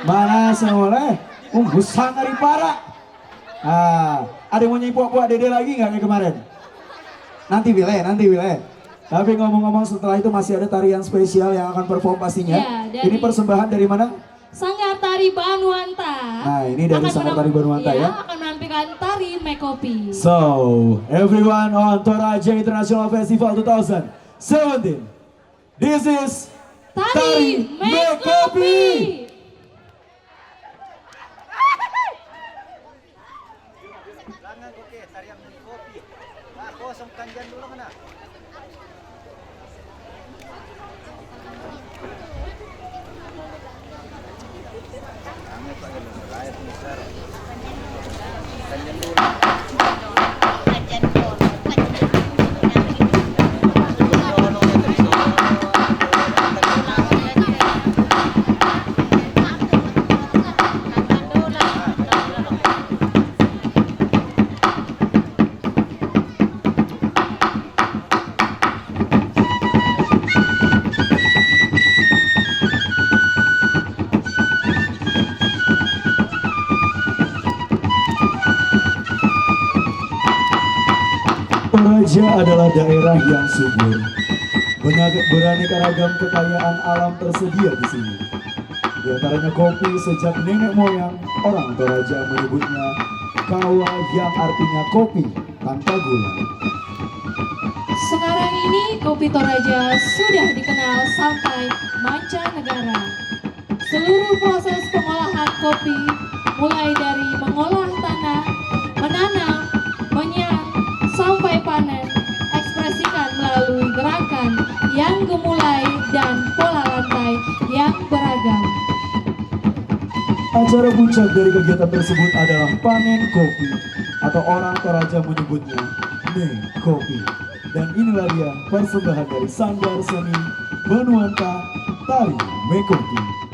Mana semua busang dari para. Ada yang mau nyanyi puak-puak dede lagi nggak kayak kemarin? Nanti Wile. Tapi ngomong-ngomong setelah itu masih ada tarian spesial yang akan perform pastinya. Ya, Ini persembahan dari mana? Sanggar Tari Banuanta. Nah, ini dari Sanggar Tari Banuanta ya. Akan menampilkan tari Mekopi. So, everyone on Toraja International Festival 2017. This is Tari Mekopi. Jangan oke, tarian kopi. Nah, kosong kanjan dulu mana? Kanjan dulu. Toraja adalah daerah yang subur. Beraneka ragam kekayaan alam tersedia di sini. Di antaranya kopi sejak nenek moyang orang Toraja menyebutnya kawa yang artinya kopi tanpa gula. Sekarang ini kopi Toraja sudah dikenal sampai mancanegara. Seluruh proses pengolahan kopi, mulai dari mengolah tanah, menanam, menyiang, sampai panen, ekspresikan melalui gerakan yang gemulai dan pola lantai yang beragam. Acara puncak dari kegiatan tersebut adalah panen kopi atau orang Toraja menyebutnya Kopi. Dan inilah dia persembahan dari Sanggar Seni Banuanta Tari Mekopi.